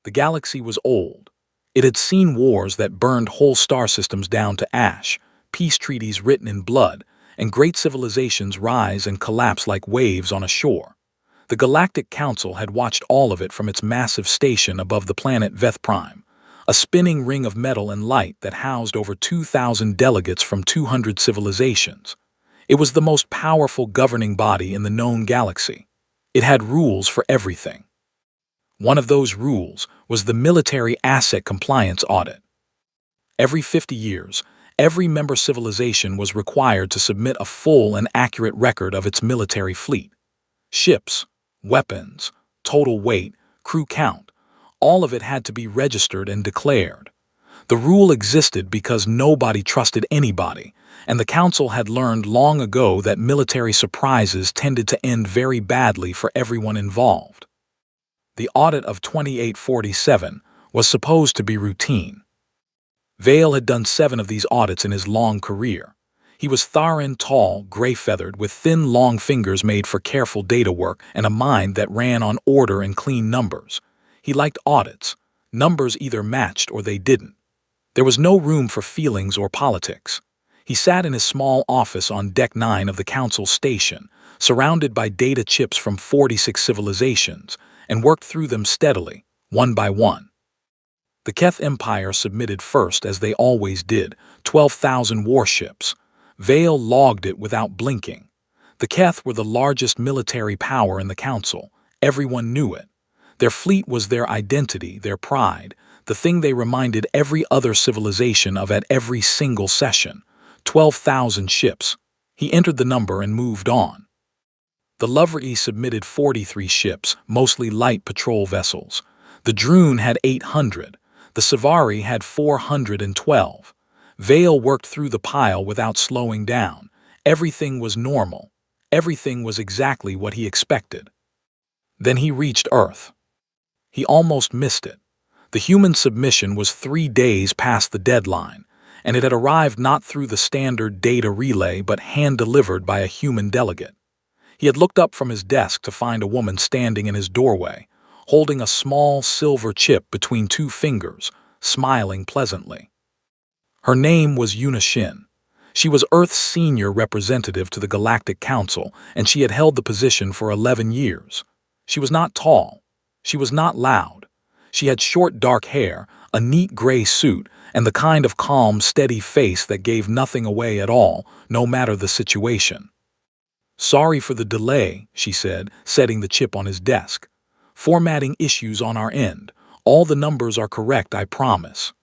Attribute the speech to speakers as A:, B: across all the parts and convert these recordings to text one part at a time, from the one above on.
A: The galaxy was old. It had seen wars that burned whole star systems down to ash, peace treaties written in blood, and great civilizations rise and collapse like waves on a shore. The Galactic Council had watched all of it from its massive station above the planet Veth Prime, a spinning ring of metal and light that housed over 2,000 delegates from 200 civilizations. It was the most powerful governing body in the known galaxy. It had rules for everything. One of those rules was the military asset compliance audit. Every 50 years, every member civilization was required to submit a full and accurate record of its military fleet. Ships, weapons, total weight, crew count, all of it had to be registered and declared. The rule existed because nobody trusted anybody, and the Council had learned long ago that military surprises tended to end very badly for everyone involved. The audit of 2847 was supposed to be routine. Vale had done 7 of these audits in his long career. He was Tharan tall, gray-feathered, with thin, long fingers made for careful data work and a mind that ran on order and clean numbers. He liked audits. Numbers either matched or they didn't. There was no room for feelings or politics. He sat in his small office on Deck 9 of the Council station, surrounded by data chips from 46 civilizations, and worked through them steadily, one by one. The Keth Empire submitted first, as they always did, 12,000 warships. Vale logged it without blinking. The Keth were the largest military power in the Council. Everyone knew it. Their fleet was their identity, their pride, the thing they reminded every other civilization of at every single session. 12,000 ships. He entered the number and moved on. The Lovery submitted 43 ships, mostly light patrol vessels. The Droon had 800. The Savari had 412. Vale worked through the pile without slowing down. Everything was normal. Everything was exactly what he expected. Then he reached Earth. He almost missed it. The human submission was 3 days past the deadline, and it had arrived not through the standard data relay but hand-delivered by a human delegate. He had looked up from his desk to find a woman standing in his doorway, holding a small silver chip between 2 fingers, smiling pleasantly. Her name was Yuna Shin. She was Earth's senior representative to the Galactic Council, and she had held the position for 11 years. She was not tall. She was not loud. She had short dark hair, a neat gray suit, and the kind of calm, steady face that gave nothing away at all, no matter the situation. "Sorry for the delay," she said, setting the chip on his desk. "Formatting issues on our end. All the numbers are correct, I promise."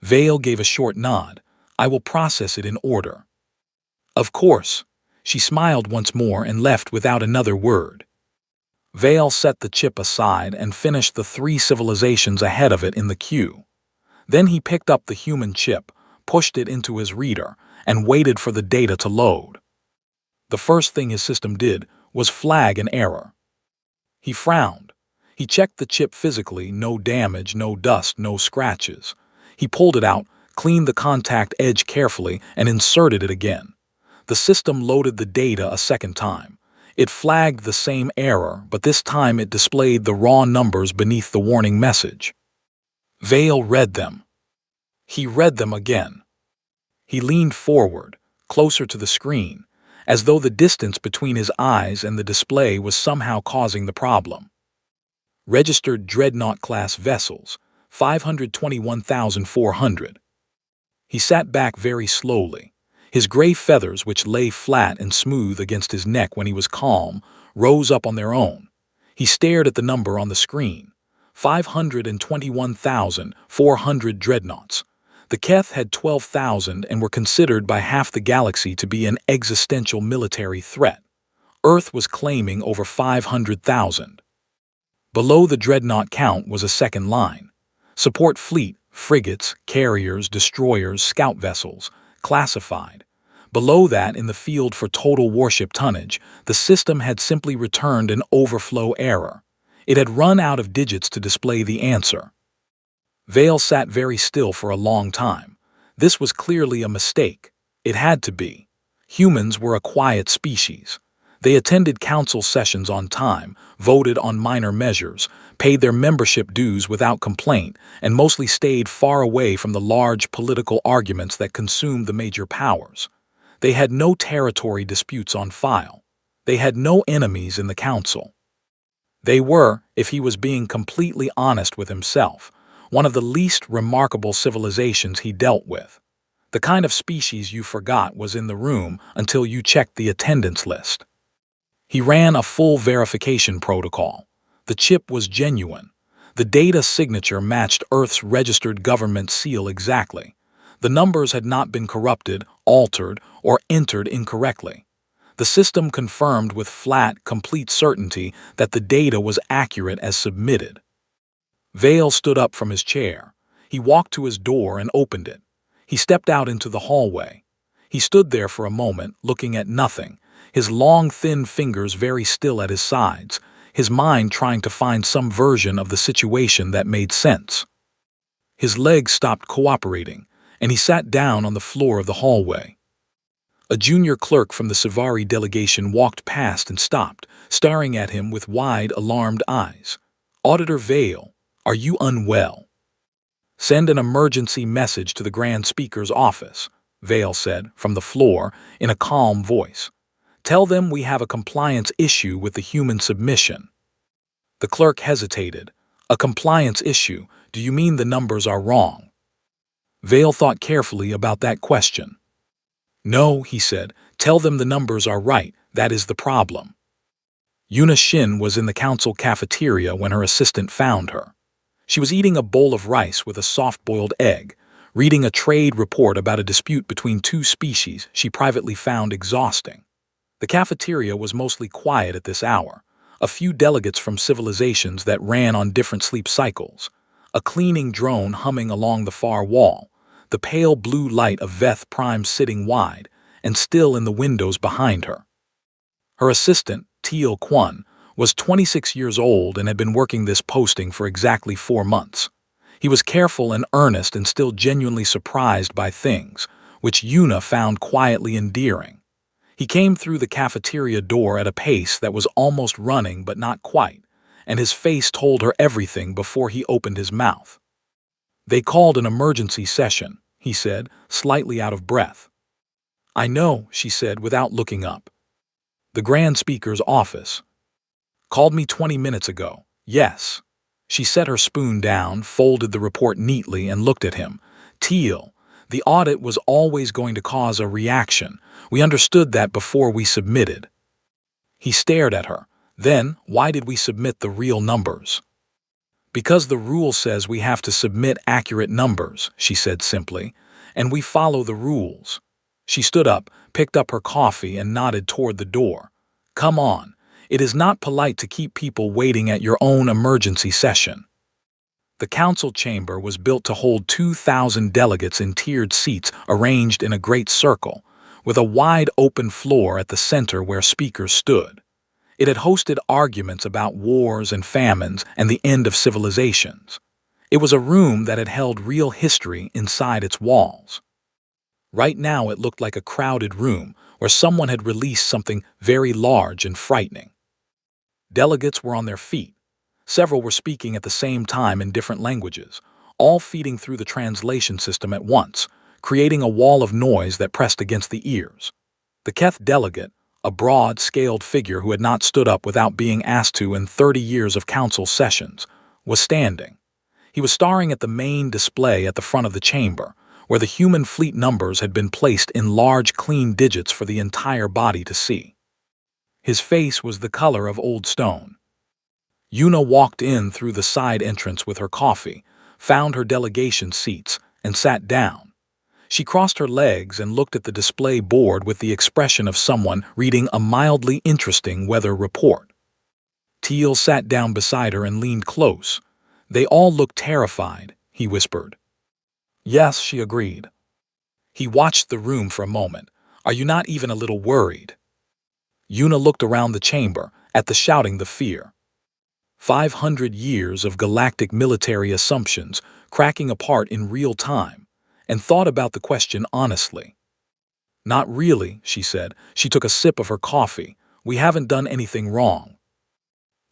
A: Vale gave a short nod. "I will process it in order." "Of course." She smiled once more and left without another word. Vale set the chip aside and finished the 3 civilizations ahead of it in the queue. Then he picked up the human chip, pushed it into his reader, and waited for the data to load. The first thing his system did was flag an error. He frowned. He checked the chip physically, no damage, no dust, no scratches. He pulled it out, cleaned the contact edge carefully, and inserted it again. The system loaded the data a second time. It flagged the same error, but this time it displayed the raw numbers beneath the warning message. Vale read them. He read them again. He leaned forward, closer to the screen, as though the distance between his eyes and the display was somehow causing the problem. Registered Dreadnought-class vessels, 521,400. He sat back very slowly. His gray feathers, which lay flat and smooth against his neck when he was calm, rose up on their own. He stared at the number on the screen. 521,400 dreadnoughts. The Keth had 12,000 and were considered by half the galaxy to be an existential military threat. Earth was claiming over 500,000. Below the dreadnought count was a second line. Support fleet, frigates, carriers, destroyers, scout vessels, classified. Below that, in the field for total warship tonnage, the system had simply returned an overflow error. It had run out of digits to display the answer. Vale sat very still for a long time. This was clearly a mistake. It had to be. Humans were a quiet species. They attended council sessions on time, voted on minor measures, paid their membership dues without complaint, and mostly stayed far away from the large political arguments that consumed the major powers. They had no territory disputes on file. They had no enemies in the council. They were, if he was being completely honest with himself, one of the least remarkable civilizations he dealt with. The kind of species you forgot was in the room until you checked the attendance list. He ran a full verification protocol. The chip was genuine. The data signature matched Earth's registered government seal exactly. The numbers had not been corrupted, altered, or entered incorrectly. The system confirmed with flat, complete certainty that the data was accurate as submitted. Vale stood up from his chair. He walked to his door and opened it. He stepped out into the hallway. He stood there for a moment, looking at nothing, his long, thin fingers very still at his sides, his mind trying to find some version of the situation that made sense. His legs stopped cooperating, and he sat down on the floor of the hallway. A junior clerk from the Savari delegation walked past and stopped, staring at him with wide, alarmed eyes. "Auditor Vale, are you unwell?" "Send an emergency message to the Grand Speaker's office," Vale said, from the floor, in a calm voice. "Tell them we have a compliance issue with the human submission." The clerk hesitated. "A compliance issue? Do you mean the numbers are wrong?" Vale thought carefully about that question. "No," he said, "tell them the numbers are right. That is the problem." Yuna Shin was in the council cafeteria when her assistant found her. She was eating a bowl of rice with a soft-boiled egg, reading a trade report about a dispute between two species she privately found exhausting. The cafeteria was mostly quiet at this hour. A few delegates from civilizations that ran on different sleep cycles. A cleaning drone humming along the far wall. The pale blue light of Veth Prime sitting wide and still in the windows behind her. Her assistant, Teal Kwon, was 26 years old and had been working this posting for exactly 4 months. He was careful and earnest and still genuinely surprised by things, which Yuna found quietly endearing. He came through the cafeteria door at a pace that was almost running but not quite, and his face told her everything before he opened his mouth. "They called an emergency session," he said, slightly out of breath. "I know," she said without looking up. "The Grand Speaker's office. Called me 20 minutes ago. Yes." She set her spoon down, folded the report neatly, and looked at him. "Teal, the audit was always going to cause a reaction. We understood that before we submitted." He stared at her. "Then, why did we submit the real numbers?" "Because the rule says we have to submit accurate numbers," she said simply, "and we follow the rules." She stood up, picked up her coffee, and nodded toward the door. "Come on. It is not polite to keep people waiting at your own emergency session." The council chamber was built to hold 2,000 delegates in tiered seats arranged in a great circle, with a wide open floor at the center where speakers stood. It had hosted arguments about wars and famines and the end of civilizations. It was a room that had held real history inside its walls. Right now it looked like a crowded room where someone had released something very large and frightening. Delegates were on their feet. Several were speaking at the same time in different languages, all feeding through the translation system at once, creating a wall of noise that pressed against the ears. The Keth delegate, a broad, scaled figure who had not stood up without being asked to in 30 years of council sessions, was standing. He was staring at the main display at the front of the chamber, where the human fleet numbers had been placed in large, clean digits for the entire body to see. His face was the color of old stone. Yuna walked in through the side entrance with her coffee, found her delegation seats, and sat down. She crossed her legs and looked at the display board with the expression of someone reading a mildly interesting weather report. Teal sat down beside her and leaned close. "They all look terrified," he whispered. "Yes," she agreed. He watched the room for a moment. "Are you not even a little worried?" Yuna looked around the chamber, at the shouting, the fear. 500 years of galactic military assumptions cracking apart in real time, and thought about the question honestly. "Not really," she said. She took a sip of her coffee. We haven't done anything wrong.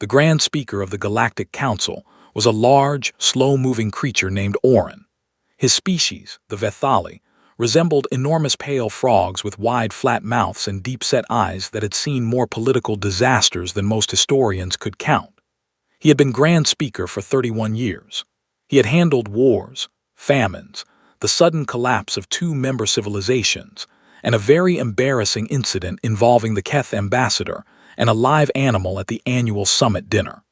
A: The Grand Speaker of the Galactic Council was a large, slow-moving creature named Orin. His species, the Vethali, resembled enormous pale frogs with wide, flat mouths and deep-set eyes that had seen more political disasters than most historians could count. He had been Grand Speaker for 31 years. He had handled wars, famines, the sudden collapse of two member civilizations, and a very embarrassing incident involving the Keth ambassador and a live animal at the annual summit dinner.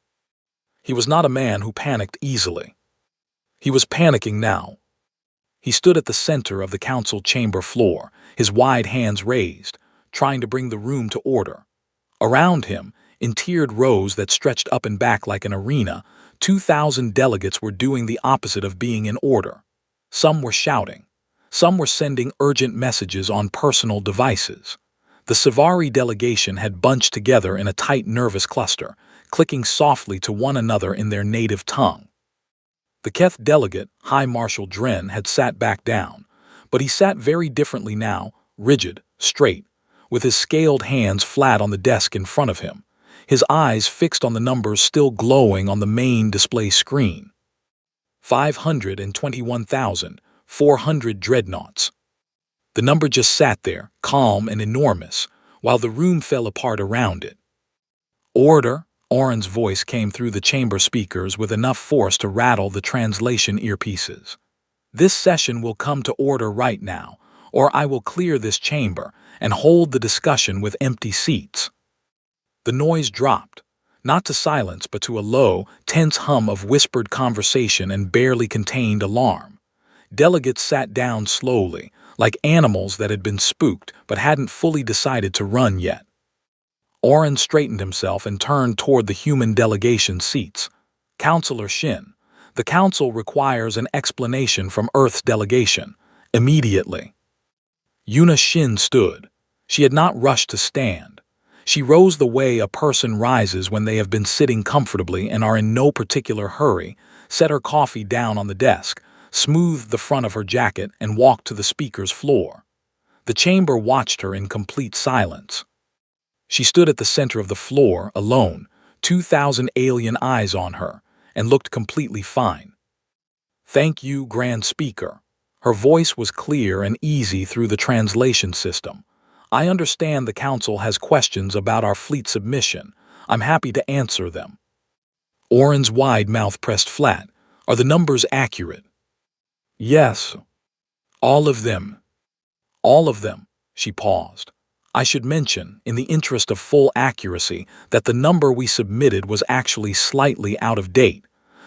A: He was not a man who panicked easily. He was panicking now. He stood at the center of the council chamber floor, his wide hands raised, trying to bring the room to order. Around him, in tiered rows that stretched up and back like an arena, 2,000 delegates were doing the opposite of being in order. Some were shouting. Some were sending urgent messages on personal devices. The Savari delegation had bunched together in a tight, nervous cluster, clicking softly to one another in their native tongue. The Keth delegate, High Marshal Dren, had sat back down, but he sat very differently now, rigid, straight, with his scaled hands flat on the desk in front of him, his eyes fixed on the numbers still glowing on the main display screen. 521,400 dreadnoughts. The number just sat there, calm and enormous, while the room fell apart around it. Order! Orin's voice came through the chamber speakers with enough force to rattle the translation earpieces. This session will come to order right now, or I will clear this chamber and hold the discussion with empty seats. The noise dropped, not to silence but to a low, tense hum of whispered conversation and barely contained alarm. Delegates sat down slowly, like animals that had been spooked but hadn't fully decided to run yet. Orin straightened himself and turned toward the human delegation seats. Counselor Shin, the council requires an explanation from Earth's delegation, immediately. Yuna Shin stood. She had not rushed to stand. She rose the way a person rises when they have been sitting comfortably and are in no particular hurry, set her coffee down on the desk, smoothed the front of her jacket, and walked to the speaker's floor. The chamber watched her in complete silence. She stood at the center of the floor, alone, 2,000 alien eyes on her, and looked completely fine. Thank you, Grand Speaker. Her voice was clear and easy through the translation system. I understand the Council has questions about our fleet submission. I'm happy to answer them. Orin's wide mouth pressed flat. Are the numbers accurate? Yes. All of them. All of them. She paused. I should mention, in the interest of full accuracy, that the number we submitted was actually slightly out of date.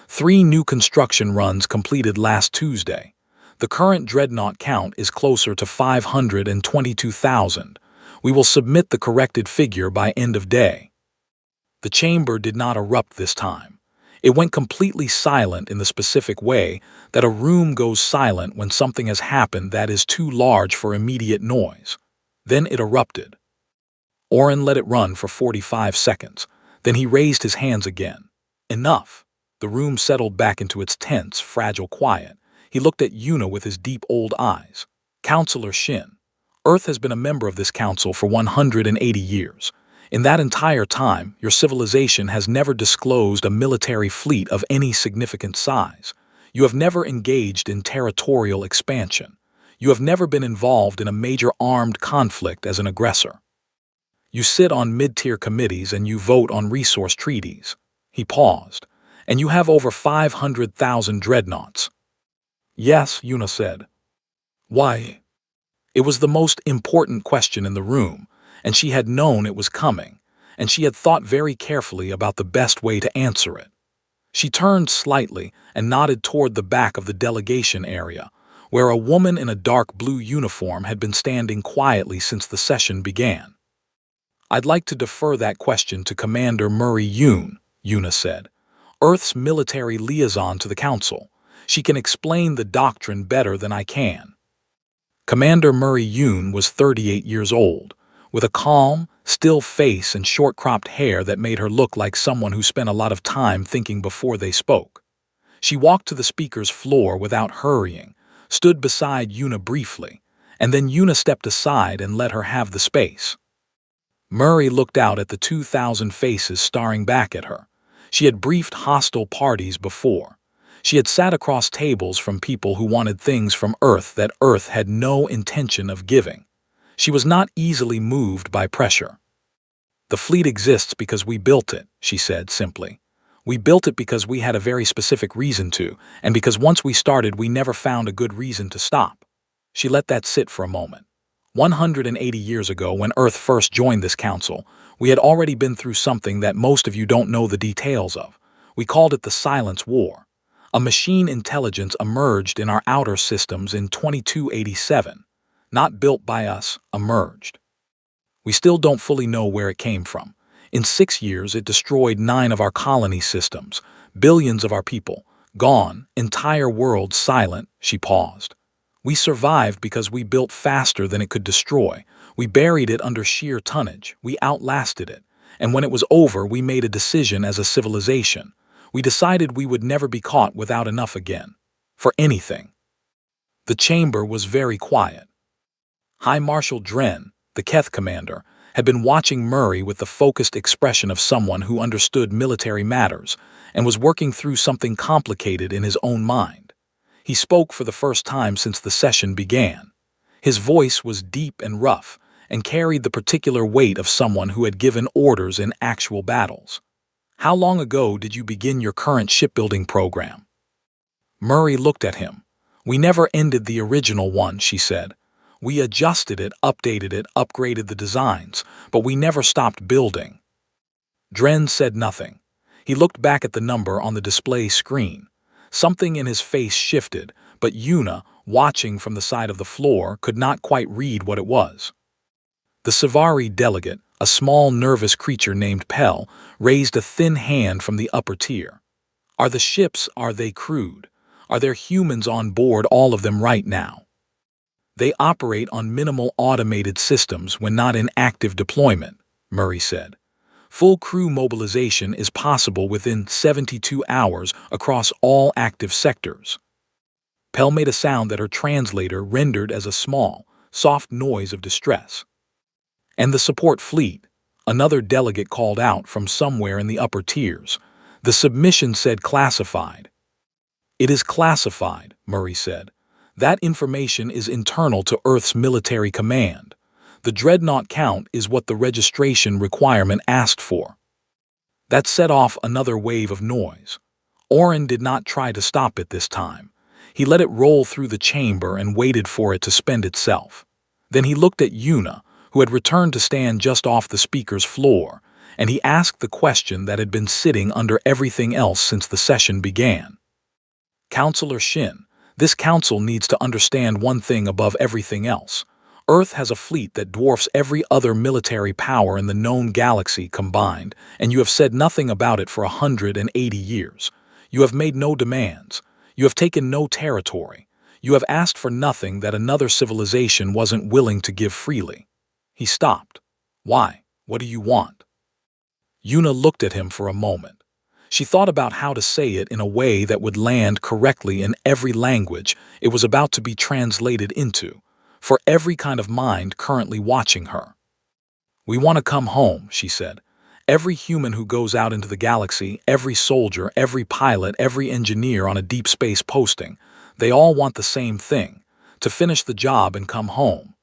A: 3 new construction runs completed last Tuesday. The current dreadnought count is closer to 522,000. We will submit the corrected figure by end of day. The chamber did not erupt this time. It went completely silent in the specific way that a room goes silent when something has happened that is too large for immediate noise. Then it erupted. Orin let it run for 45 seconds. Then he raised his hands again. Enough. The room settled back into its tense, fragile quiet. He looked at Yuna with his deep old eyes. Counselor Shin, Earth has been a member of this council for 180 years. In that entire time, your civilization has never disclosed a military fleet of any significant size. You have never engaged in territorial expansion. You have never been involved in a major armed conflict as an aggressor. You sit on mid-tier committees and you vote on resource treaties. He paused. And you have over 500,000 dreadnoughts. Yes, Yuna said. Why? It was the most important question in the room, and she had known it was coming, and she had thought very carefully about the best way to answer it. She turned slightly and nodded toward the back of the delegation area, where a woman in a dark blue uniform had been standing quietly since the session began. I'd like to defer that question to Commander Murray Yoon, Yuna said, Earth's military liaison to the Council. She can explain the doctrine better than I can. Commander Murray Yoon was 38 years old, with a calm, still face and short-cropped hair that made her look like someone who spent a lot of time thinking before they spoke. She walked to the speaker's floor without hurrying, stood beside Yuna briefly, and then Yuna stepped aside and let her have the space. Murray looked out at the 2,000 faces staring back at her. She had briefed hostile parties before. She had sat across tables from people who wanted things from Earth that Earth had no intention of giving. She was not easily moved by pressure. "The fleet exists because we built it," she said simply. "We built it because we had a very specific reason to, and because once we started we never found a good reason to stop." She let that sit for a moment. 180 years ago, when Earth first joined this council, we had already been through something that most of you don't know the details of. We called it the Silence War. A machine intelligence emerged in our outer systems in 2287. Not built by us, emerged. We still don't fully know where it came from. In 6 years, it destroyed 9 of our colony systems, billions of our people, gone, entire world silent. She paused. We survived because we built faster than it could destroy. We buried it under sheer tonnage. We outlasted it. And when it was over, we made a decision as a civilization. We decided we would never be caught without enough again. For anything. The chamber was very quiet. High Marshal Dren, the Keth commander, had been watching Murray with the focused expression of someone who understood military matters and was working through something complicated in his own mind. He spoke for the first time since the session began. His voice was deep and rough and carried the particular weight of someone who had given orders in actual battles. "How long ago did you begin your current shipbuilding program?" Murray looked at him. "We never ended the original one," she said. "We adjusted it, updated it, upgraded the designs, but we never stopped building." Dren said nothing. He looked back at the number on the display screen. Something in his face shifted, but Una, watching from the side of the floor, could not quite read what it was. The Savari delegate, a small nervous creature named Pell, raised a thin hand from the upper tier. "Are the ships, are they crewed? Are there humans on board all of them right now?" "They operate on minimal automated systems when not in active deployment," Murray said. "Full crew mobilization is possible within 72 hours across all active sectors." Pell made a sound that her translator rendered as a small, soft noise of distress. "And the support fleet," another delegate called out from somewhere in the upper tiers. "The submission said classified." "It is classified," Murray said. "That information is internal to Earth's military command. The Dreadnought count is what the registration requirement asked for." That set off another wave of noise. Orin did not try to stop it this time. He let it roll through the chamber and waited for it to spend itself. Then he looked at Una, who had returned to stand just off the speaker's floor, and he asked the question that had been sitting under everything else since the session began. "Counselor Shin, this council needs to understand one thing above everything else. Earth has a fleet that dwarfs every other military power in the known galaxy combined, and you have said nothing about it for 180 years. You have made no demands. You have taken no territory. You have asked for nothing that another civilization wasn't willing to give freely." He stopped. "Why? What do you want?" Una looked at him for a moment. She thought about how to say it in a way that would land correctly in every language it was about to be translated into, for every kind of mind currently watching her. "We want to come home," she said. "Every human who goes out into the galaxy, every soldier, every pilot, every engineer on a deep space posting, they all want the same thing, to finish the job and come home."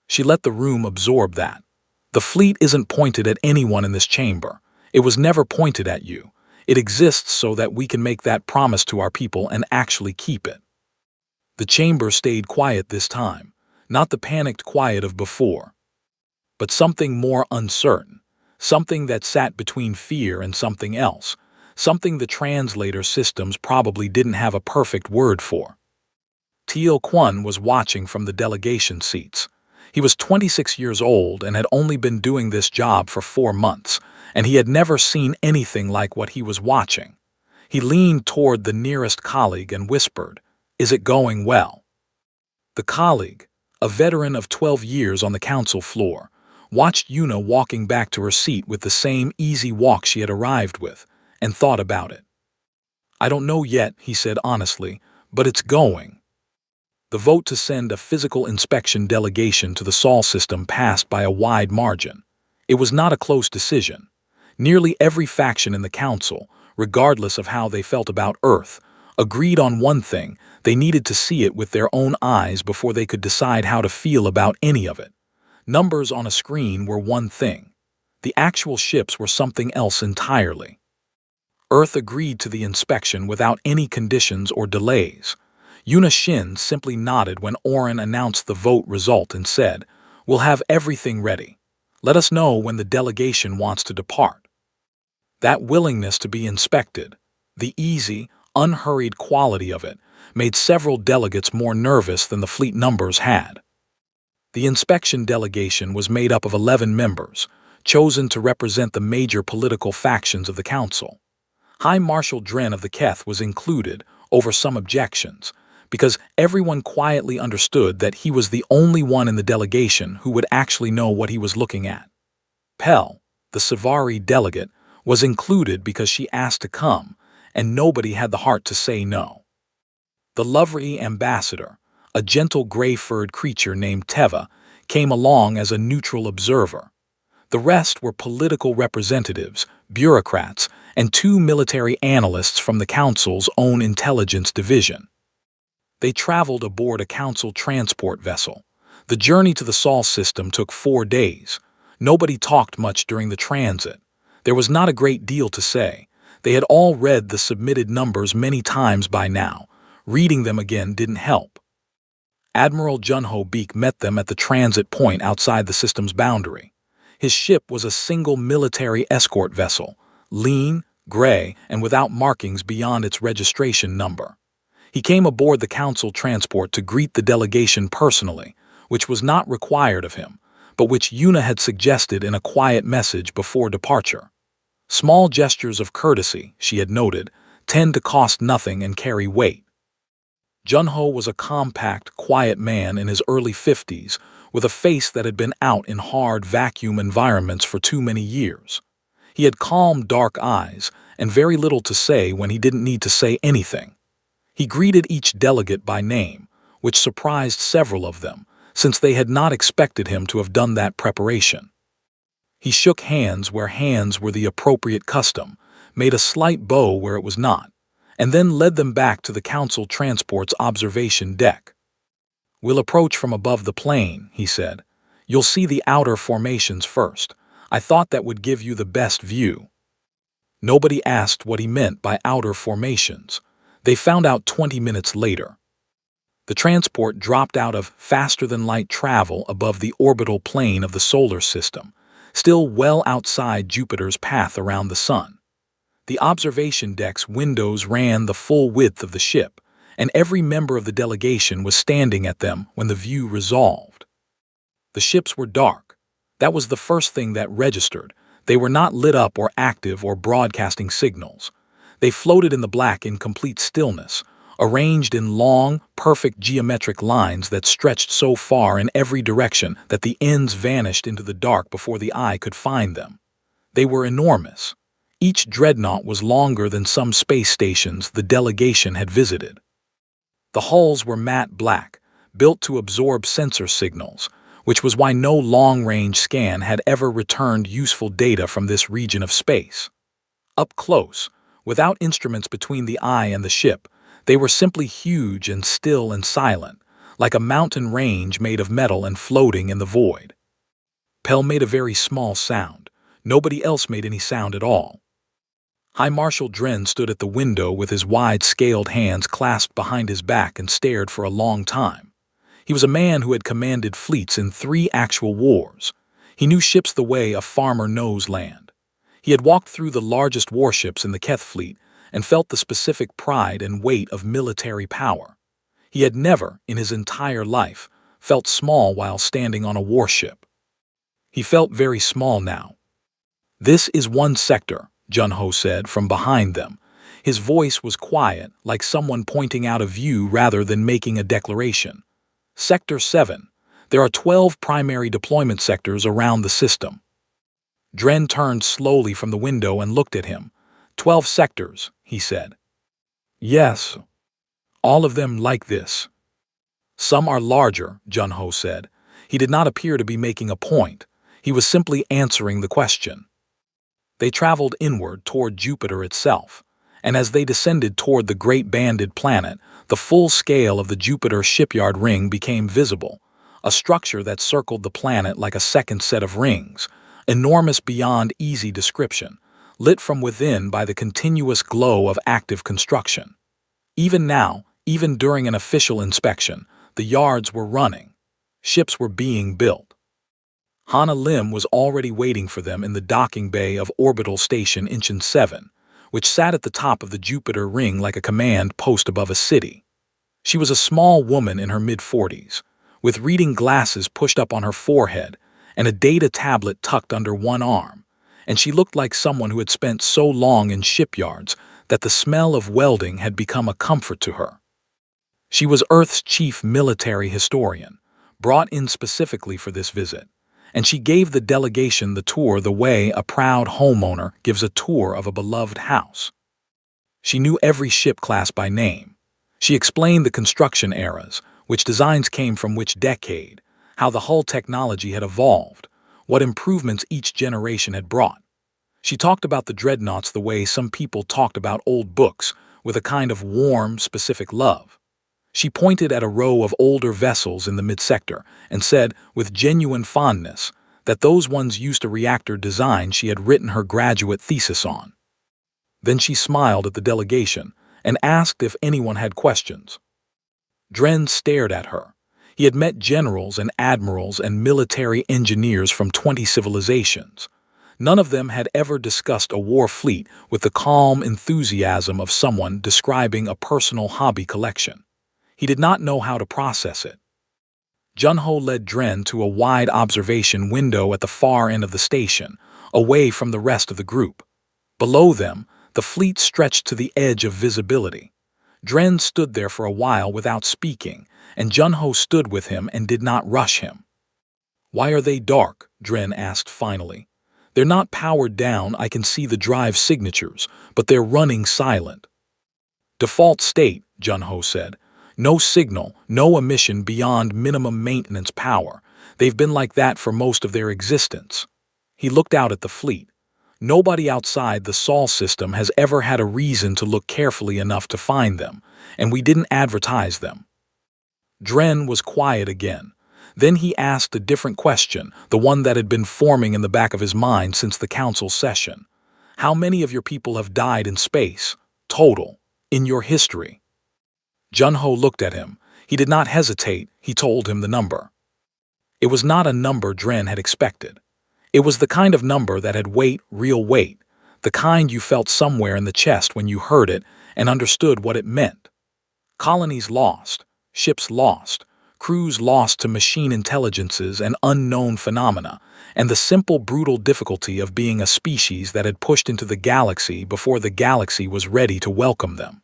A: She let the room absorb that. "The fleet isn't pointed at anyone in this chamber. It was never pointed at you. It exists so that we can make that promise to our people and actually keep it." The chamber stayed quiet this time, not the panicked quiet of before, but something more uncertain, something that sat between fear and something else, something the translator systems probably didn't have a perfect word for. Teal Kwon was watching from the delegation seats. He was 26 years old and had only been doing this job for 4 months, and he had never seen anything like what he was watching. He leaned toward the nearest colleague and whispered, "Is it going well?" The colleague, a veteran of 12 years on the council floor, watched Una walking back to her seat with the same easy walk she had arrived with, and thought about it. "I don't know yet," he said honestly, "but it's going." The vote to send a physical inspection delegation to the Sol system passed by a wide margin. It was not a close decision. Nearly every faction in the council, regardless of how they felt about Earth, agreed on one thing: they needed to see it with their own eyes before they could decide how to feel about any of it. Numbers on a screen were one thing. The actual ships were something else entirely. Earth agreed to the inspection without any conditions or delays. Yuna Shin simply nodded when Orin announced the vote result and said, "We'll have everything ready. Let us know when the delegation wants to depart." That willingness to be inspected, the easy, unhurried quality of it, made several delegates more nervous than the fleet numbers had. The inspection delegation was made up of 11 members, chosen to represent the major political factions of the council. High Marshal Dren of the Keth was included, over some objections, because everyone quietly understood that he was the only one in the delegation who would actually know what he was looking at. Pell, the Savari delegate, was included because she asked to come, and nobody had the heart to say no. The Lovely ambassador, a gentle gray-furred creature named Teva, came along as a neutral observer. The rest were political representatives, bureaucrats, and 2 military analysts from the council's own intelligence division. They traveled aboard a council transport vessel. The journey to the Sol system took 4 days. Nobody talked much during the transit. There was not a great deal to say. They had all read the submitted numbers many times by now. Reading them again didn't help. Admiral Junho Beek met them at the transit point outside the system's boundary. His ship was a single military escort vessel, lean, gray, and without markings beyond its registration number. He came aboard the council transport to greet the delegation personally, which was not required of him, but which Yuna had suggested in a quiet message before departure. Small gestures of courtesy, she had noted, tend to cost nothing and carry weight. Junho was a compact, quiet man in his early 50s, with a face that had been out in hard vacuum environments for too many years. He had calm, dark eyes, and very little to say when he didn't need to say anything. He greeted each delegate by name, which surprised several of them, since they had not expected him to have done that preparation. He shook hands where hands were the appropriate custom, made a slight bow where it was not, and then led them back to the council transport's observation deck. "We'll approach from above the plane," he said. "You'll see the outer formations first. I thought that would give you the best view." Nobody asked what he meant by outer formations. They found out 20 minutes later. The transport dropped out of faster-than-light travel above the orbital plane of the solar system, still well outside Jupiter's path around the sun. The observation deck's windows ran the full width of the ship, and every member of the delegation was standing at them when the view resolved. The ships were dark. That was the first thing that registered. They were not lit up or active or broadcasting signals. They floated in the black in complete stillness, arranged in long, perfect geometric lines that stretched so far in every direction that the ends vanished into the dark before the eye could find them. They were enormous. Each dreadnought was longer than some space stations the delegation had visited. The hulls were matte black, built to absorb sensor signals, which was why no long-range scan had ever returned useful data from this region of space. Up close, without instruments between the eye and the ship, they were simply huge and still and silent, like a mountain range made of metal and floating in the void. Pell made a very small sound. Nobody else made any sound at all. High Marshal Dren stood at the window with his wide-scaled hands clasped behind his back and stared for a long time. He was a man who had commanded fleets in 3 actual wars. He knew ships the way a farmer knows land. He had walked through the largest warships in the Keth fleet and felt the specific pride and weight of military power. He had never, in his entire life, felt small while standing on a warship. He felt very small now. "This is one sector," Junho said from behind them. His voice was quiet, like someone pointing out a view rather than making a declaration. "Sector 7. There are 12 primary deployment sectors around the system." Dren turned slowly from the window and looked at him. 12 sectors, he said. "Yes. All of them like this." "Some are larger," Junho said. He did not appear to be making a point. He was simply answering the question. They traveled inward toward Jupiter itself, and as they descended toward the great banded planet, the full scale of the Jupiter shipyard ring became visible, a structure that circled the planet like a second set of rings, enormous beyond easy description, lit from within by the continuous glow of active construction. Even now, even during an official inspection, the yards were running. Ships were being built. Hana Lim was already waiting for them in the docking bay of Orbital Station Incheon 7, which sat at the top of the Jupiter ring like a command post above a city. She was a small woman in her mid-40s, with reading glasses pushed up on her forehead and a data tablet tucked under one arm, and she looked like someone who had spent so long in shipyards that the smell of welding had become a comfort to her. She was Earth's chief military historian, brought in specifically for this visit, and she gave the delegation the tour the way a proud homeowner gives a tour of a beloved house. She knew every ship class by name. She explained the construction eras, which designs came from which decade, how the hull technology had evolved, what improvements each generation had brought. She talked about the Dreadnoughts the way some people talked about old books, with a kind of warm, specific love. She pointed at a row of older vessels in the mid-sector and said, with genuine fondness, that those ones used a reactor design she had written her graduate thesis on. Then she smiled at the delegation and asked if anyone had questions. Dren stared at her. He had met generals and admirals and military engineers from 20 civilizations. None of them had ever discussed a war fleet with the calm enthusiasm of someone describing a personal hobby collection. He did not know how to process it. Junho led Dren to a wide observation window at the far end of the station, away from the rest of the group. Below them, the fleet stretched to the edge of visibility. Dren stood there for a while without speaking, and Junho stood with him and did not rush him. "Why are they dark?" Dren asked finally. "They're not powered down, I can see the drive signatures, but they're running silent." "Default state," Junho said. "No signal, no emission beyond minimum maintenance power. They've been like that for most of their existence." He looked out at the fleet. Nobody outside the Sol system has ever had a reason to look carefully enough to find them, and we didn't advertise them. Dren was quiet again. Then he asked a different question, the one that had been forming in the back of his mind since the council session. "How many of your people have died in space, total, in your history?" Junho looked at him. He did not hesitate, he told him the number. It was not a number Dren had expected. It was the kind of number that had weight, real weight, the kind you felt somewhere in the chest when you heard it and understood what it meant. Colonies lost, ships lost, crews lost to machine intelligences and unknown phenomena, and the simple brutal difficulty of being a species that had pushed into the galaxy before the galaxy was ready to welcome them.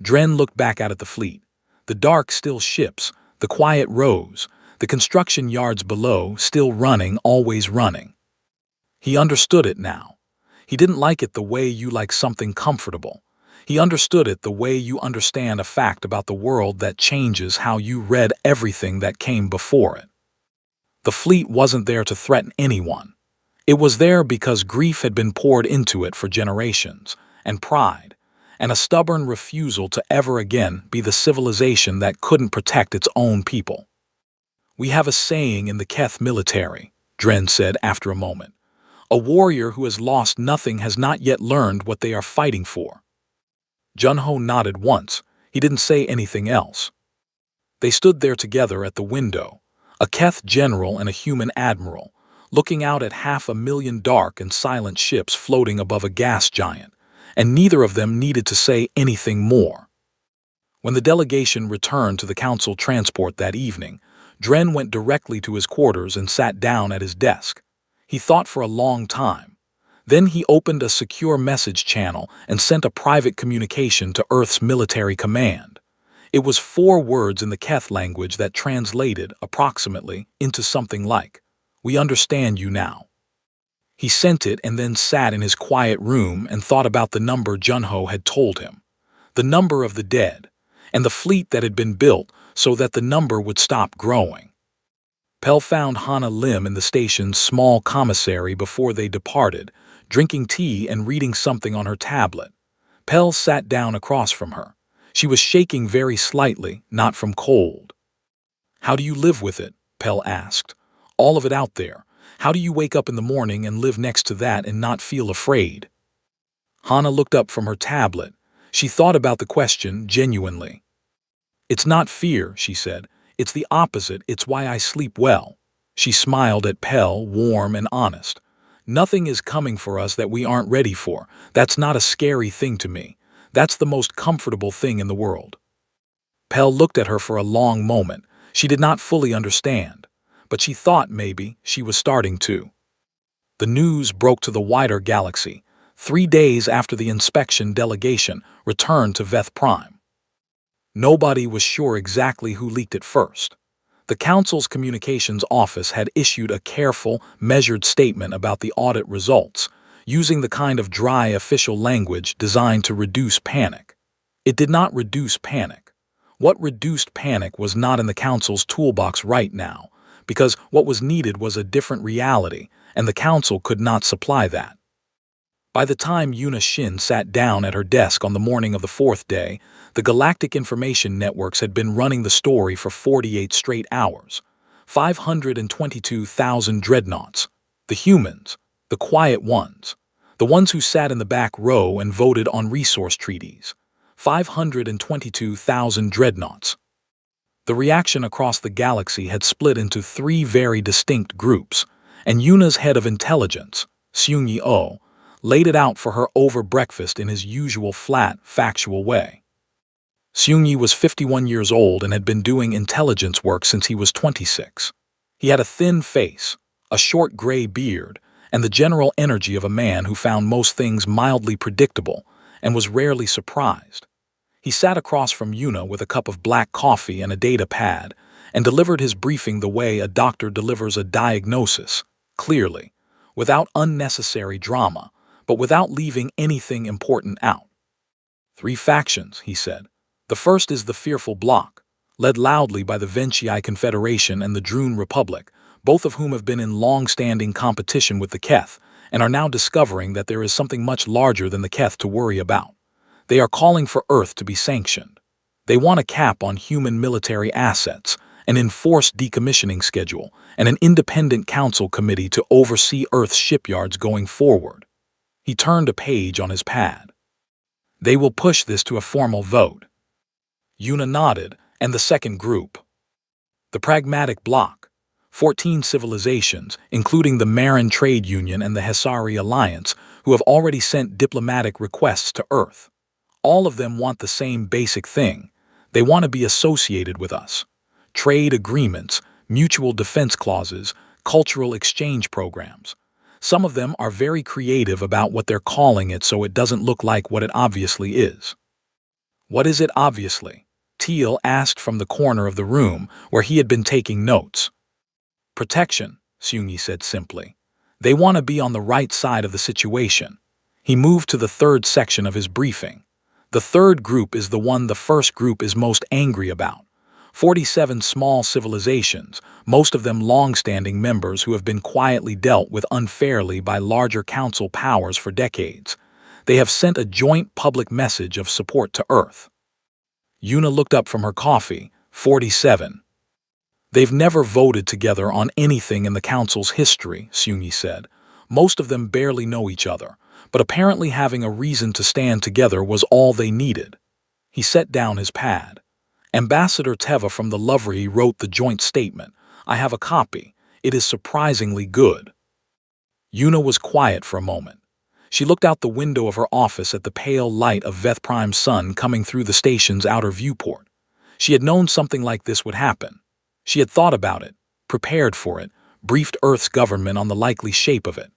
A: Dren looked back out at the fleet. The dark, still ships, the quiet rows, the construction yards below, still running, always running. He understood it now. He didn't like it the way you like something comfortable. He understood it the way you understand a fact about the world that changes how you read everything that came before it. The fleet wasn't there to threaten anyone. It was there because grief had been poured into it for generations, and pride, and a stubborn refusal to ever again be the civilization that couldn't protect its own people. "We have a saying in the Keth military," Dren said after a moment. "A warrior who has lost nothing has not yet learned what they are fighting for." Junho nodded once. He didn't say anything else. They stood there together at the window, a Keth general and a human admiral, looking out at 500,000 dark and silent ships floating above a gas giant, and neither of them needed to say anything more. When the delegation returned to the council transport that evening, Dren went directly to his quarters and sat down at his desk. He thought for a long time. Then he opened a secure message channel and sent a private communication to Earth's military command. It was 4 words in the Keth language that translated, approximately, into something like, "We understand you now." He sent it and then sat in his quiet room and thought about the number Junho had told him, the number of the dead, and the fleet that had been built so that the number would stop growing. Pell found Hana Lim in the station's small commissary before they departed, drinking tea and reading something on her tablet. Pell sat down across from her. She was shaking very slightly, not from cold. "How do you live with it?" Pell asked. "All of it out there. How do you wake up in the morning and live next to that and not feel afraid?" Hana looked up from her tablet. She thought about the question genuinely. "It's not fear," she said. "It's the opposite. It's why I sleep well." She smiled at Pell, warm and honest. "Nothing is coming for us that we aren't ready for. That's not a scary thing to me. That's the most comfortable thing in the world." Pell looked at her for a long moment. She did not fully understand, but she thought maybe she was starting to. The news broke to the wider galaxy 3 days after the inspection delegation returned to Veth Prime. Nobody was sure exactly who leaked it first. The Council's communications office had issued a careful, measured statement about the audit results, using the kind of dry official language designed to reduce panic. It did not reduce panic. What reduced panic was not in the Council's toolbox right now, because what was needed was a different reality, and the Council could not supply that. By the time Yuna Shin sat down at her desk on the morning of the fourth day, the Galactic Information Networks had been running the story for 48 straight hours. 522,000 Dreadnoughts. The humans. The quiet ones. The ones who sat in the back row and voted on resource treaties. 522,000 Dreadnoughts. The reaction across the galaxy had split into 3 very distinct groups, and Yuna's head of intelligence, Seung-yi, laid it out for her over breakfast in his usual flat, factual way. Seung-yi was 51 years old and had been doing intelligence work since he was 26. He had a thin face, a short gray beard, and the general energy of a man who found most things mildly predictable and was rarely surprised. He sat across from Yuna with a cup of black coffee and a data pad and delivered his briefing the way a doctor delivers a diagnosis, clearly, without unnecessary drama, but without leaving anything important out. 3 factions, he said. The first is the Fearful Bloc, led loudly by the Ventii Confederation and the Droon Republic, both of whom have been in long-standing competition with the Keth and are now discovering that there is something much larger than the Keth to worry about. They are calling for Earth to be sanctioned. They want a cap on human military assets, an enforced decommissioning schedule, and an independent council committee to oversee Earth's shipyards going forward. He turned a page on his pad. They will push this to a formal vote. Yuna nodded, and the second group. The Pragmatic Bloc. 14 civilizations, including the Marin Trade Union and the Hesari Alliance, who have already sent diplomatic requests to Earth. All of them want the same basic thing. They want to be associated with us. Trade agreements, mutual defense clauses, cultural exchange programs. Some of them are very creative about what they're calling it so it doesn't look like what it obviously is. What is it obviously? Teal asked from the corner of the room where he had been taking notes. Protection, Seung-yi said simply. They want to be on the right side of the situation. He moved to the third section of his briefing. The third group is the one the first group is most angry about. 47 small civilizations, most of them long-standing members who have been quietly dealt with unfairly by larger council powers for decades. They have sent a joint public message of support to Earth. Yuna looked up from her coffee. 47. They've never voted together on anything in the council's history, Seung-yi said. Most of them barely know each other, but apparently having a reason to stand together was all they needed. He set down his pad. Ambassador Teva from the Lovery wrote the joint statement. I have a copy. It is surprisingly good. Yuna was quiet for a moment. She looked out the window of her office at the pale light of Veth Prime's sun coming through the station's outer viewport. She had known something like this would happen. She had thought about it, prepared for it, briefed Earth's government on the likely shape of it.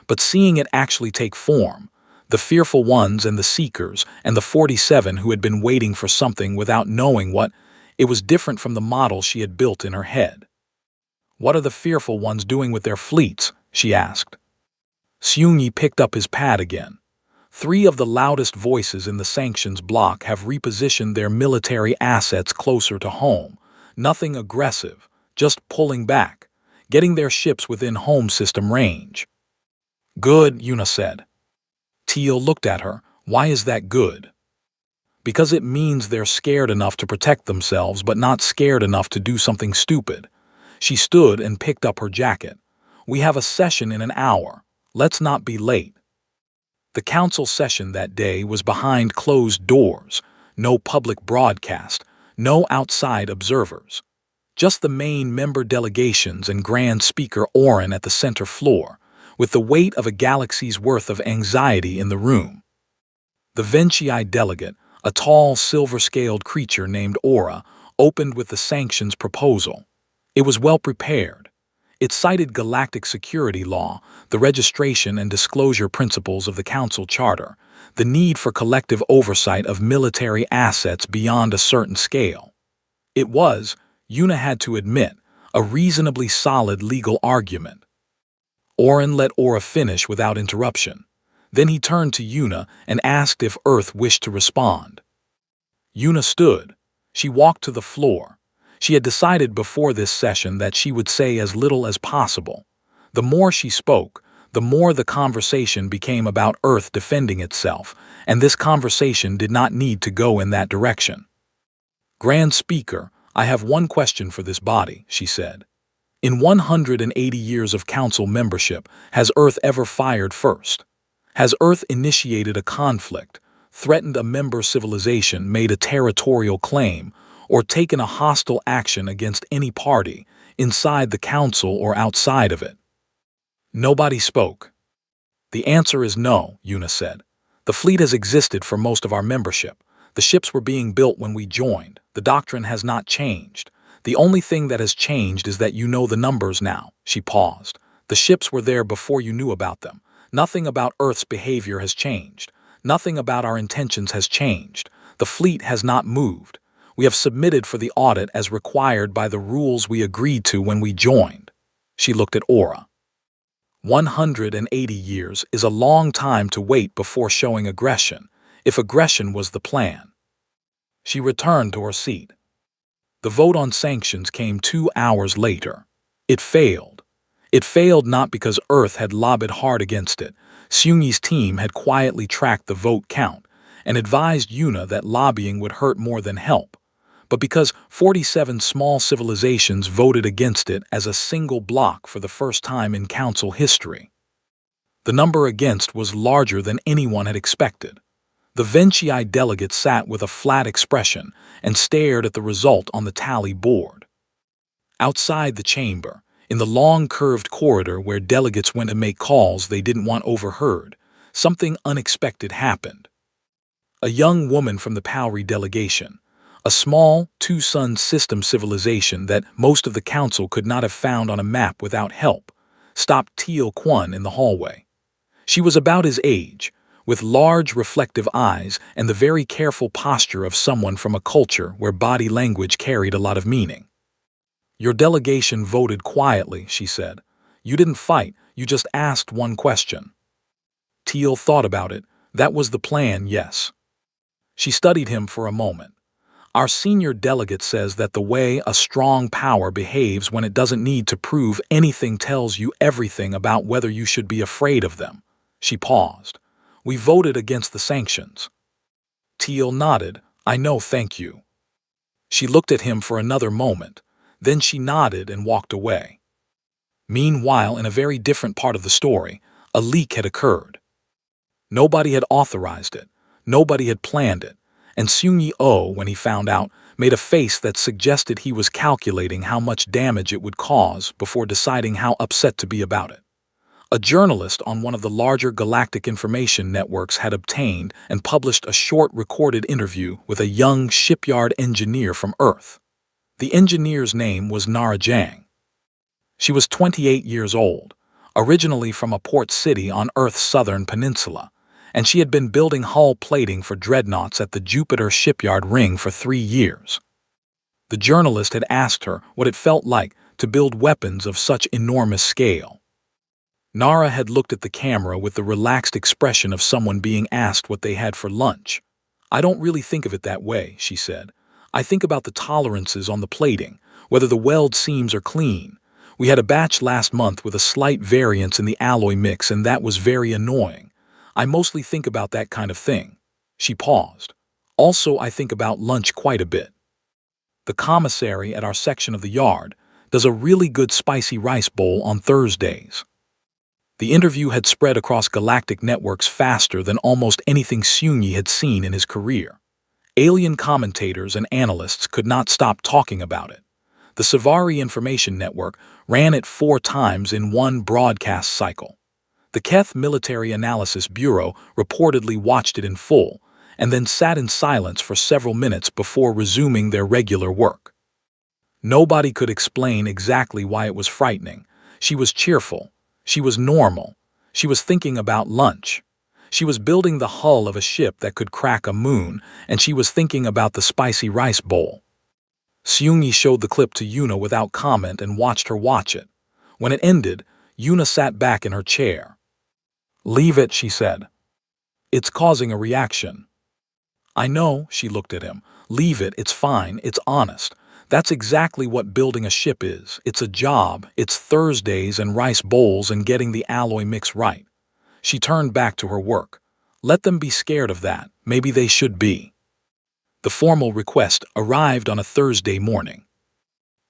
A: But seeing it actually take form, the fearful ones and the seekers and the 47 who had been waiting for something without knowing what, it was different from the model she had built in her head. What are the fearful ones doing with their fleets? She asked. Seung-yi picked up his pad again. 3 of the loudest voices in the sanctions bloc have repositioned their military assets closer to home. Nothing aggressive, just pulling back, getting their ships within home system range. Good, Yuna said. Teal looked at her. Why is that good? Because it means they're scared enough to protect themselves but not scared enough to do something stupid. She stood and picked up her jacket. We have a session in an hour. Let's not be late. The council session that day was behind closed doors. No public broadcast. No outside observers. Just the main member delegations and Grand Speaker Orin at the center floor, with the weight of a galaxy's worth of anxiety in the room. The Ventii delegate, a tall, silver-scaled creature named Aura, opened with the sanctions proposal. It was well prepared. It cited galactic security law, the registration and disclosure principles of the Council Charter, the need for collective oversight of military assets beyond a certain scale. It was, Yuna had to admit, a reasonably solid legal argument. Orin let Aura finish without interruption. Then he turned to Yuna and asked if Earth wished to respond. Yuna stood. She walked to the floor. She had decided before this session that she would say as little as possible. The more she spoke, the more the conversation became about Earth defending itself, and this conversation did not need to go in that direction. Grand Speaker, I have one question for this body, she said. In 180 years of council membership, has Earth ever fired first? Has Earth initiated a conflict, threatened a member civilization, made a territorial claim, or taken a hostile action against any party, inside the council or outside of it? Nobody spoke. The answer is no, Yuna said. The fleet has existed for most of our membership. The ships were being built when we joined. The doctrine has not changed. The only thing that has changed is that you know the numbers now. She paused. The ships were there before you knew about them. Nothing about Earth's behavior has changed. Nothing about our intentions has changed. The fleet has not moved. We have submitted for the audit as required by the rules we agreed to when we joined. She looked at Aura. 180 years is a long time to wait before showing aggression, if aggression was the plan. She returned to her seat. The vote on sanctions came 2 hours later. It failed. It failed not because Earth had lobbied hard against it. Seungyi's team had quietly tracked the vote count and advised Yuna that lobbying would hurt more than help, but because 47 small civilizations voted against it as a single block for the first time in council history. The number against was larger than anyone had expected. The Ventii delegate sat with a flat expression and stared at the result on the tally board. Outside the chamber, in the long curved corridor where delegates went to make calls they didn't want overheard, something unexpected happened. A young woman from the Pauri delegation, a small, two-sun system civilization that most of the council could not have found on a map without help, stopped Teal Kwon in the hallway. She was about his age, with large reflective eyes and the very careful posture of someone from a culture where body language carried a lot of meaning. Your delegation voted quietly, she said. You didn't fight, you just asked one question. Teal thought about it. That was the plan, yes. She studied him for a moment. Our senior delegate says that the way a strong power behaves when it doesn't need to prove anything tells you everything about whether you should be afraid of them. She paused. We voted against the sanctions. Teal nodded. I know, thank you. She looked at him for another moment. Then she nodded and walked away. Meanwhile, in a very different part of the story, a leak had occurred. Nobody had authorized it. Nobody had planned it. And Seungyi, when he found out, made a face that suggested he was calculating how much damage it would cause before deciding how upset to be about it. A journalist on one of the larger galactic information networks had obtained and published a short recorded interview with a young shipyard engineer from Earth. The engineer's name was Nara Jang. She was 28 years old, originally from a port city on Earth's southern peninsula, and she had been building hull plating for Dreadnoughts at the Jupiter shipyard ring for 3 years. The journalist had asked her what it felt like to build weapons of such enormous scale. Nara had looked at the camera with the relaxed expression of someone being asked what they had for lunch. I don't really think of it that way, she said. I think about the tolerances on the plating, whether the weld seams are clean. We had a batch last month with a slight variance in the alloy mix, and that was very annoying. I mostly think about that kind of thing." She paused. "Also, I think about lunch quite a bit. The commissary at our section of the yard does a really good spicy rice bowl on Thursdays." The interview had spread across galactic networks faster than almost anything Seung-yi had seen in his career. Alien commentators and analysts could not stop talking about it. The Savari Information Network ran it 4 times in one broadcast cycle. The Keth Military Analysis Bureau reportedly watched it in full, and then sat in silence for several minutes before resuming their regular work. Nobody could explain exactly why it was frightening. She was cheerful. She was normal. She was thinking about lunch. She was building the hull of a ship that could crack a moon, and she was thinking about the spicy rice bowl. Seung-yi showed the clip to Yuna without comment and watched her watch it. When it ended, Yuna sat back in her chair. "Leave it," she said. "It's causing a reaction." "I know," she looked at him. "Leave it, it's fine, it's honest. That's exactly what building a ship is. It's a job, it's Thursdays and rice bowls and getting the alloy mix right." She turned back to her work. "Let them be scared of that, maybe they should be." The formal request arrived on a Thursday morning.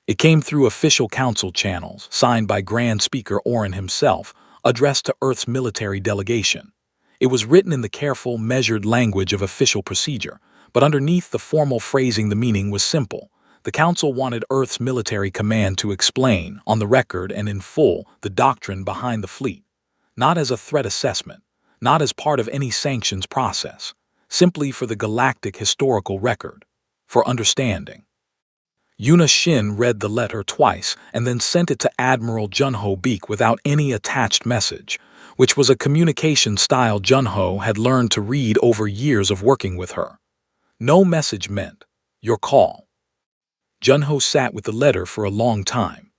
A: It came through official council channels, signed by Grand Speaker Oren himself, addressed to Earth's military delegation. It was written in the careful, measured language of official procedure, but underneath the formal phrasing the meaning was simple. The Council wanted Earth's military command to explain, on the record and in full, the doctrine behind the fleet. Not as a threat assessment, not as part of any sanctions process, simply for the galactic historical record, for understanding. Yuna Shin read the letter twice and then sent it to Admiral Junho Beek without any attached message, which was a communication style Junho had learned to read over years of working with her. No message meant, "Your call." Junho sat with the letter for a long time.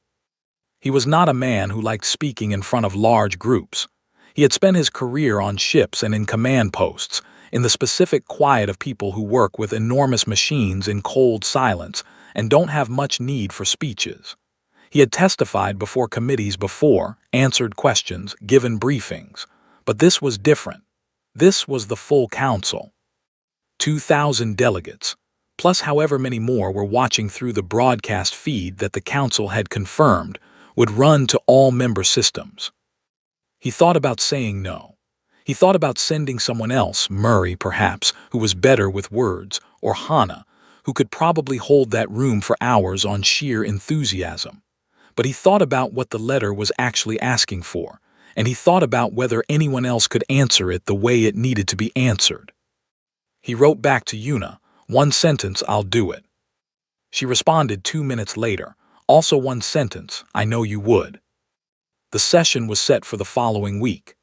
A: He was not a man who liked speaking in front of large groups. He had spent his career on ships and in command posts, in the specific quiet of people who work with enormous machines in cold silence and don't have much need for speeches. He had testified before committees before, answered questions, given briefings. But this was different. This was the full council. 2,000 delegates, plus however many more were watching through the broadcast feed that the council had confirmed would run to all member systems. He thought about saying no. He thought about sending someone else, Murray perhaps, who was better with words, or Hana, who could probably hold that room for hours on sheer enthusiasm. But he thought about what the letter was actually asking for, and he thought about whether anyone else could answer it the way it needed to be answered. He wrote back to Yuna, "1 sentence, I'll do it." She responded 2 minutes later, "Also 1 sentence, I know you would." The session was set for the following week.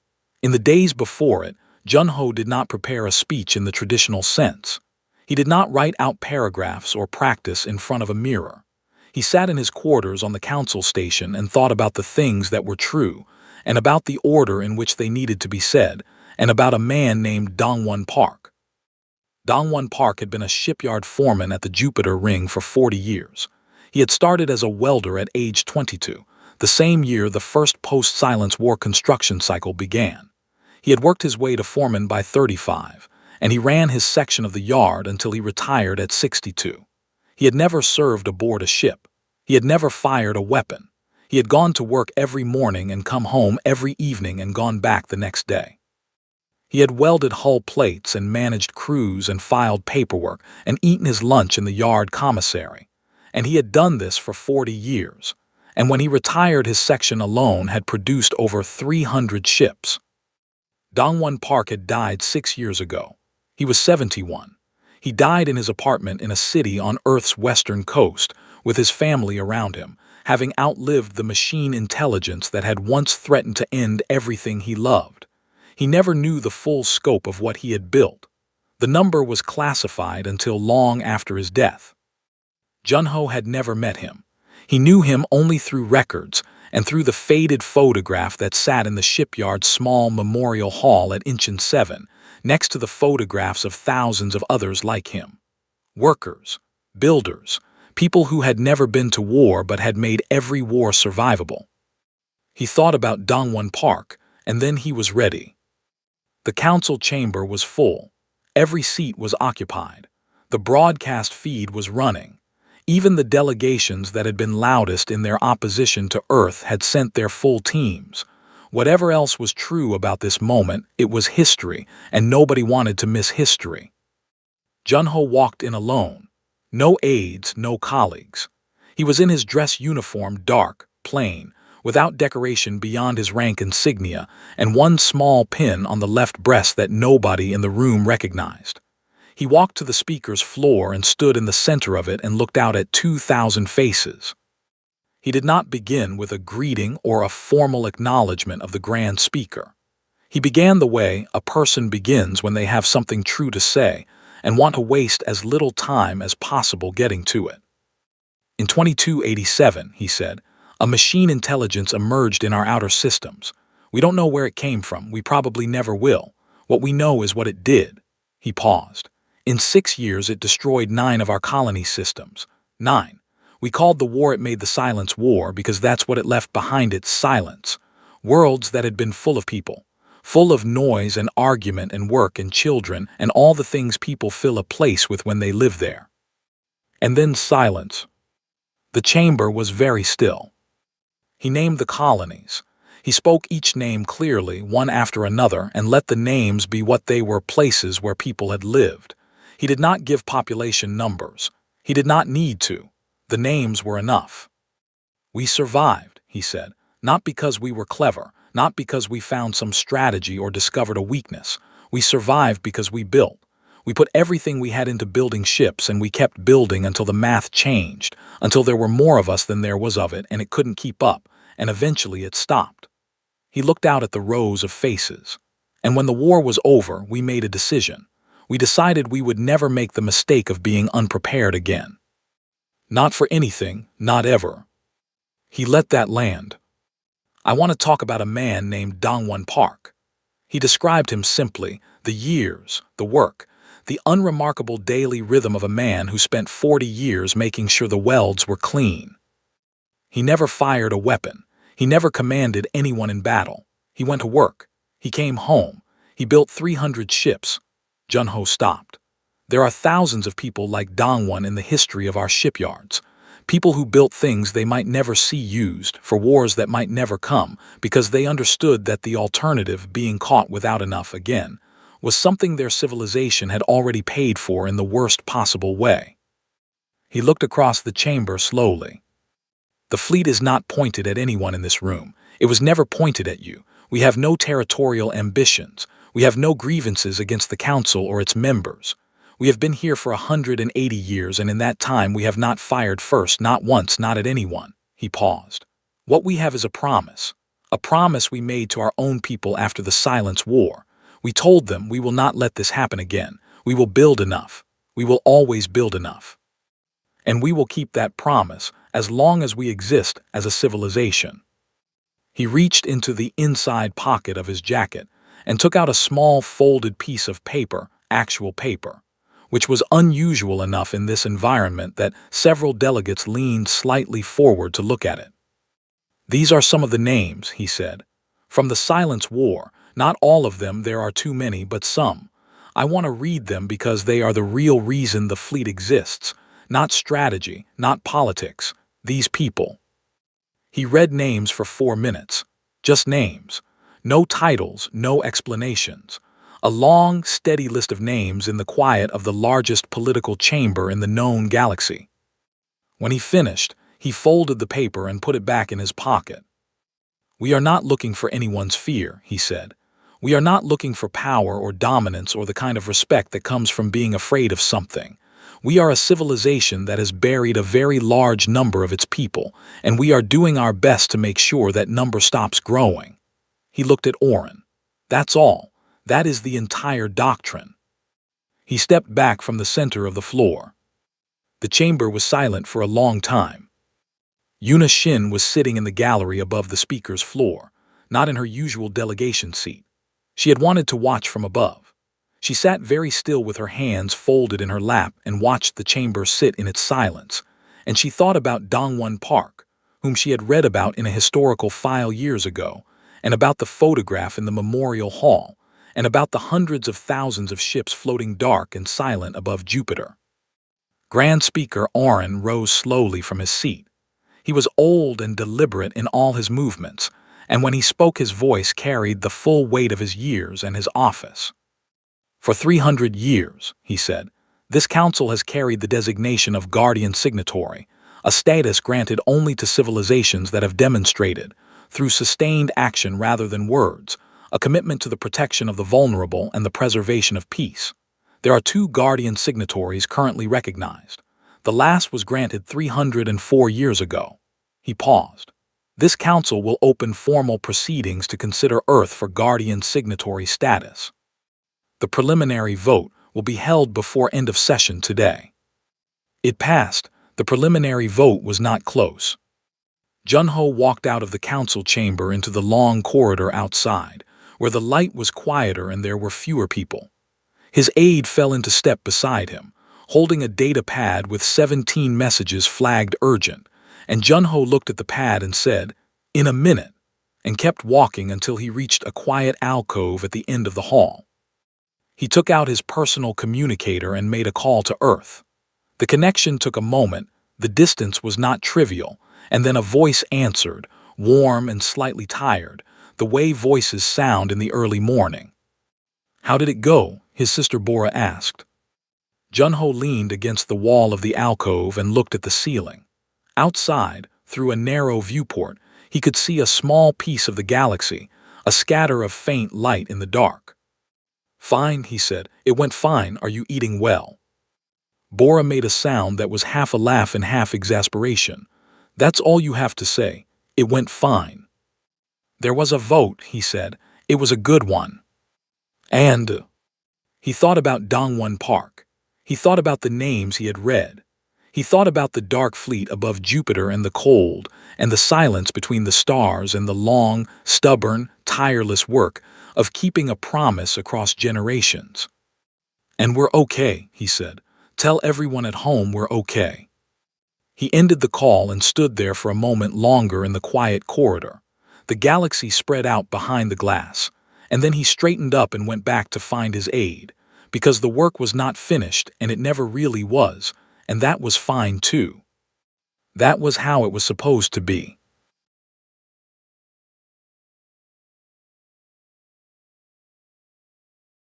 A: In the days before it, Junho did not prepare a speech in the traditional sense. He did not write out paragraphs or practice in front of a mirror. He sat in his quarters on the council station and thought about the things that were true, and about the order in which they needed to be said, and about a man named Dongwon Park. Dongwon Park had been a shipyard foreman at the Jupiter Ring for 40 years. He had started as a welder at age 22, the same year the first post-Silence War construction cycle began. He had worked his way to foreman by 35, and he ran his section of the yard until he retired at 62. He had never served aboard a ship. He had never fired a weapon. He had gone to work every morning and come home every evening and gone back the next day. He had welded hull plates and managed crews and filed paperwork and eaten his lunch in the yard commissary. And he had done this for 40 years. And when he retired, his section alone had produced over 300 ships. Dongwon Park had died 6 years ago. He was 71. He died in his apartment in a city on Earth's western coast, with his family around him, having outlived the machine intelligence that had once threatened to end everything he loved. He never knew the full scope of what he had built. The number was classified until long after his death. Junho had never met him. He knew him only through records and through the faded photograph that sat in the shipyard's small memorial hall at Incheon 7, next to the photographs of thousands of others like him. Workers, builders, People who had never been to war but had made every war survivable. He thought about Dongwon Park, and then he was ready. The council chamber was full. Every seat was occupied. The broadcast feed was running. Even the delegations that had been loudest in their opposition to Earth had sent their full teams. Whatever else was true about this moment, it was history, and nobody wanted to miss history. Junho walked in alone. No aides, no colleagues. He was in his dress uniform, dark, plain, without decoration beyond his rank insignia, and one small pin on the left breast that nobody in the room recognized. He walked to the speaker's floor and stood in the center of it and looked out at 2,000 faces. He did not begin with a greeting or a formal acknowledgement of the grand speaker. He began the way a person begins when they have something true to say and want to waste as little time as possible getting to it. In 2287, he said, a machine intelligence emerged in our outer systems. We don't know where it came from. We probably never will. What we know is what it did. He paused. In 6 years, it destroyed 9 of our colony systems. 9. We called the war it made the Silence War because that's what it left behind it, silence. Worlds that had been full of people. Full of noise and argument and work and children and all the things people fill a place with when they live there. And then silence. The chamber was very still. He named the colonies. He spoke each name clearly, one after another, and let the names be what they were, places where people had lived. He did not give population numbers. He did not need to. The names were enough. We survived, he said, not because we were clever, not because we found some strategy or discovered a weakness. We survived because we built. We put everything we had into building ships, and we kept building until the math changed, until there were more of us than there was of it, and it couldn't keep up, and eventually it stopped. He looked out at the rows of faces. And when the war was over, we made a decision. We decided we would never make the mistake of being unprepared again. Not for anything, not ever. He let that land. I want to talk about a man named Dongwon Park. He described him simply, the years, the work, the unremarkable daily rhythm of a man who spent 40 years making sure the welds were clean. He never fired a weapon. He never commanded anyone in battle. He went to work. He came home. He built 300 ships. Junho stopped. There are thousands of people like Dongwon in the history of our shipyards. People who built things they might never see used, for wars that might never come, because they understood that the alternative, being caught without enough again, was something their civilization had already paid for in the worst possible way. He looked across the chamber slowly. The fleet is not pointed at anyone in this room. It was never pointed at you. We have no territorial ambitions. We have no grievances against the council or its members. We have been here for 180 years, and in that time we have not fired first, not once, not at anyone. He paused. What we have is a promise we made to our own people after the Silence War. We told them we will not let this happen again. We will build enough. We will always build enough. And we will keep that promise as long as we exist as a civilization. He reached into the inside pocket of his jacket and took out a small folded piece of paper, actual paper, which was unusual enough in this environment that several delegates leaned slightly forward to look at it. These are some of the names, he said. From the Silence War, not all of them, there are too many, but some. I want to read them because they are the real reason the fleet exists, not strategy, not politics, these people. He read names for 4 minutes, just names, no titles, no explanations. A long, steady list of names in the quiet of the largest political chamber in the known galaxy. When he finished, he folded the paper and put it back in his pocket. We are not looking for anyone's fear, he said. We are not looking for power or dominance or the kind of respect that comes from being afraid of something. We are a civilization that has buried a very large number of its people, and we are doing our best to make sure that number stops growing. He looked at Oren. That's all. That is the entire doctrine. He stepped back from the center of the floor. The chamber was silent for a long time. Yuna Shin was sitting in the gallery above the speaker's floor, not in her usual delegation seat. She had wanted to watch from above. She sat very still with her hands folded in her lap and watched the chamber sit in its silence, and she thought about Dongwon Park, whom she had read about in a historical file years ago, and about the photograph in the Memorial Hall, and about the hundreds of thousands of ships floating dark and silent above Jupiter. Grand Speaker Oren rose slowly from his seat. He was old and deliberate in all his movements, and when he spoke his voice carried the full weight of his years and his office. For 300 years, he said, this council has carried the designation of guardian signatory, a status granted only to civilizations that have demonstrated, through sustained action rather than words, a commitment to the protection of the vulnerable and the preservation of peace. There are 2 guardian signatories currently recognized. The last was granted 304 years ago. He paused. This council will open formal proceedings to consider Earth for guardian signatory status. The preliminary vote will be held before end of session today. It passed. The preliminary vote was not close. Junho walked out of the council chamber into the long corridor outside, where the light was quieter and there were fewer people. His aide fell into step beside him, holding a data pad with 17 messages flagged urgent, and Junho looked at the pad and said, "In a minute," and kept walking until he reached a quiet alcove at the end of the hall. He took out his personal communicator and made a call to Earth. The connection took a moment, the distance was not trivial, and then a voice answered, warm and slightly tired, the way voices sound in the early morning. "How did it go?" his sister Bora asked. Junho leaned against the wall of the alcove and looked at the ceiling. Outside, through a narrow viewport, he could see a small piece of the galaxy, a scatter of faint light in the dark. "Fine," he said. "It went fine. Are you eating well?" Bora made a sound that was half a laugh and half exasperation. "That's all you have to say. It went fine." "There was a vote," he said. "It was a good one." And he thought about Dongwon Park. He thought about the names he had read. He thought about the dark fleet above Jupiter and the cold, and the silence between the stars and the long, stubborn, tireless work of keeping a promise across generations. "And we're okay," he said. "Tell everyone at home we're okay." He ended the call and stood there for a moment longer in the quiet corridor. The galaxy spread out behind the glass, and then he straightened up and went back to find his aide, because the work was not finished and it never really was, and that was fine too. That was how it was supposed to be.